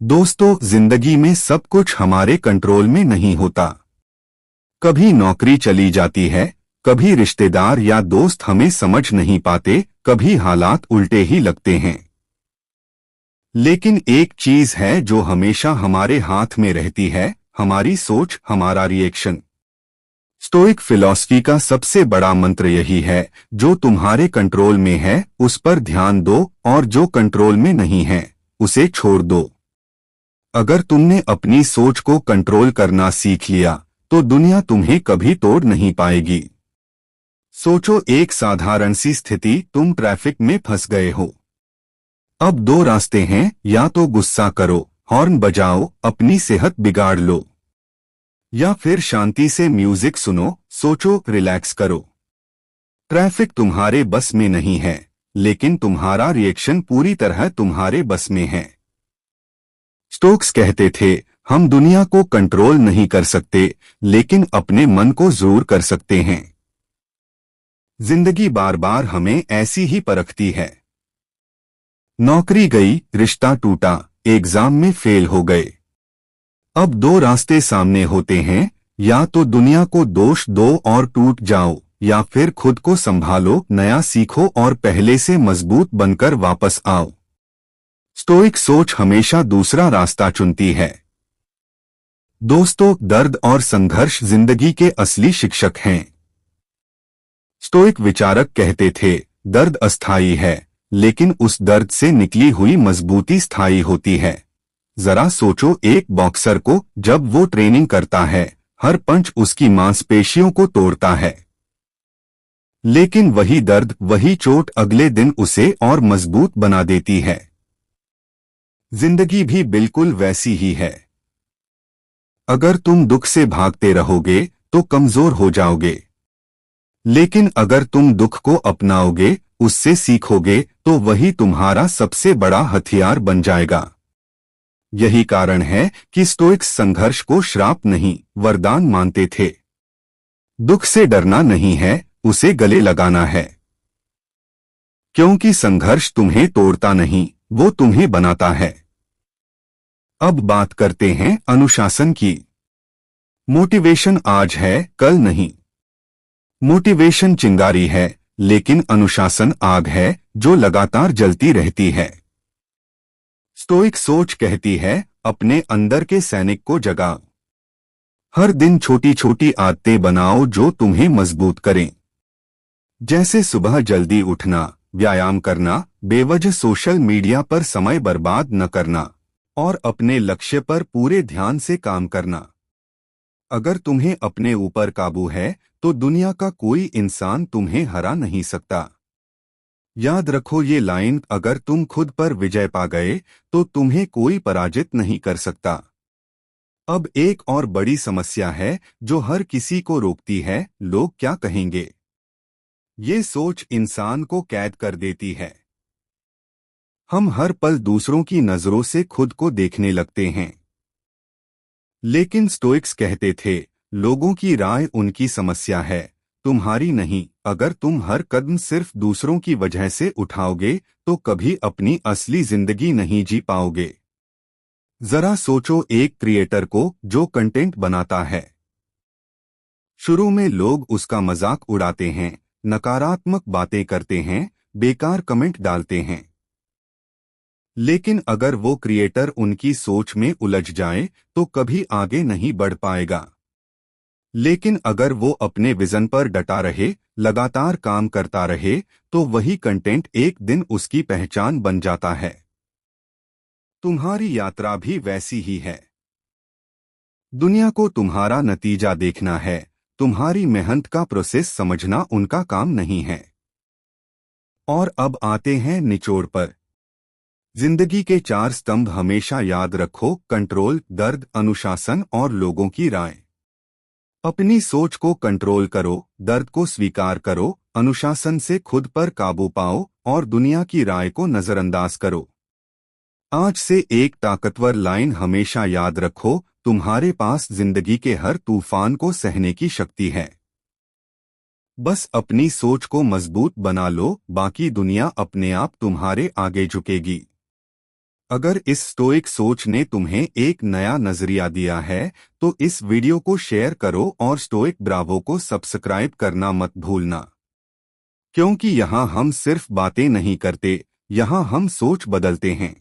दोस्तों, जिंदगी में सब कुछ हमारे कंट्रोल में नहीं होता। कभी नौकरी चली जाती है, कभी रिश्तेदार या दोस्त हमें समझ नहीं पाते, कभी हालात उल्टे ही लगते हैं। लेकिन एक चीज है जो हमेशा हमारे हाथ में रहती है, हमारी सोच, हमारा रिएक्शन। स्टोइक फिलॉसफी का सबसे बड़ा मंत्र यही है, जो तुम्हारे कंट्रोल में है उस पर ध्यान दो और जो कंट्रोल में नहीं है उसे छोड़ दो। अगर तुमने अपनी सोच को कंट्रोल करना सीख लिया तो दुनिया तुम्हें कभी तोड़ नहीं पाएगी। सोचो, एक साधारण सी स्थिति, तुम ट्रैफिक में फंस गए हो। अब दो रास्ते हैं, या तो गुस्सा करो, हॉर्न बजाओ, अपनी सेहत बिगाड़ लो, या फिर शांति से म्यूजिक सुनो, सोचो, रिलैक्स करो। ट्रैफिक तुम्हारे बस में नहीं है, लेकिन तुम्हारा रिएक्शन पूरी तरह तुम्हारे बस में है। स्टोक्स कहते थे, हम दुनिया को कंट्रोल नहीं कर सकते, लेकिन अपने मन को जरूर कर सकते हैं। जिंदगी बार बार हमें ऐसी ही परखती है। नौकरी गई, रिश्ता टूटा, एग्जाम में फेल हो गए। अब दो रास्ते सामने होते हैं, या तो दुनिया को दोष दो और टूट जाओ, या फिर खुद को संभालो, नया सीखो और पहले से मजबूत बनकर वापस आओ। स्टोइक सोच हमेशा दूसरा रास्ता चुनती है। दोस्तों, दर्द और संघर्ष जिंदगी के असली शिक्षक हैं। स्टोइक विचारक कहते थे, दर्द अस्थायी है, लेकिन उस दर्द से निकली हुई मजबूती स्थायी होती है। जरा सोचो, एक बॉक्सर को जब वो ट्रेनिंग करता है, हर पंच उसकी मांसपेशियों को तोड़ता है, लेकिन वही दर्द, वही चोट अगले दिन उसे और मजबूत बना देती है। जिंदगी भी बिल्कुल वैसी ही है। अगर तुम दुख से भागते रहोगे तो कमजोर हो जाओगे, लेकिन अगर तुम दुख को अपनाओगे, उससे सीखोगे, तो वही तुम्हारा सबसे बड़ा हथियार बन जाएगा। यही कारण है कि स्टोइक्स संघर्ष को श्राप नहीं, वरदान मानते थे। दुख से डरना नहीं है, उसे गले लगाना है, क्योंकि संघर्ष तुम्हें तोड़ता नहीं, वो तुम्हें बनाता है। अब बात करते हैं अनुशासन की। मोटिवेशन आज है, कल नहीं। मोटिवेशन चिंगारी है, लेकिन अनुशासन आग है जो लगातार जलती रहती है। स्टोइक सोच कहती है, अपने अंदर के सैनिक को जगाओ। हर दिन छोटी छोटी आदतें बनाओ जो तुम्हें मजबूत करें, जैसे सुबह जल्दी उठना, व्यायाम करना, बेवजह सोशल मीडिया पर समय बर्बाद न करना और अपने लक्ष्य पर पूरे ध्यान से काम करना। अगर तुम्हें अपने ऊपर काबू है तो दुनिया का कोई इंसान तुम्हें हरा नहीं सकता। याद रखो ये लाइन, अगर तुम खुद पर विजय पा गए तो तुम्हें कोई पराजित नहीं कर सकता। अब एक और बड़ी समस्या है जो हर किसी को रोकती है, लोग क्या कहेंगे। ये सोच इंसान को कैद कर देती है। हम हर पल दूसरों की नजरों से खुद को देखने लगते हैं। लेकिन स्टोइक्स कहते थे, लोगों की राय उनकी समस्या है, तुम्हारी नहीं। अगर तुम हर कदम सिर्फ दूसरों की वजह से उठाओगे तो कभी अपनी असली जिंदगी नहीं जी पाओगे। जरा सोचो, एक क्रिएटर को जो कंटेंट बनाता है, शुरू में लोग उसका मजाक उड़ाते हैं, नकारात्मक बातें करते हैं, बेकार कमेंट डालते हैं। लेकिन अगर वो क्रिएटर उनकी सोच में उलझ जाए तो कभी आगे नहीं बढ़ पाएगा। लेकिन अगर वो अपने विजन पर डटा रहे, लगातार काम करता रहे, तो वही कंटेंट एक दिन उसकी पहचान बन जाता है। तुम्हारी यात्रा भी वैसी ही है। दुनिया को तुम्हारा नतीजा देखना है, तुम्हारी मेहनत का प्रोसेस समझना उनका काम नहीं है। और अब आते हैं निचोड़ पर। जिंदगी के चार स्तंभ हमेशा याद रखो, कंट्रोल, दर्द, अनुशासन और लोगों की राय। अपनी सोच को कंट्रोल करो, दर्द को स्वीकार करो, अनुशासन से खुद पर काबू पाओ और दुनिया की राय को नजरअंदाज करो। आज से एक ताकतवर लाइन हमेशा याद रखो, तुम्हारे पास जिंदगी के हर तूफान को सहने की शक्ति है। बस अपनी सोच को मजबूत बना लो, बाकी दुनिया अपने आप तुम्हारे आगे झुकेगी। अगर इस स्टोइक सोच ने तुम्हें एक नया नजरिया दिया है तो इस वीडियो को शेयर करो और स्टोइक ब्रावो को सब्सक्राइब करना मत भूलना, क्योंकि यहाँ हम सिर्फ बातें नहीं करते, यहाँ हम सोच बदलते हैं।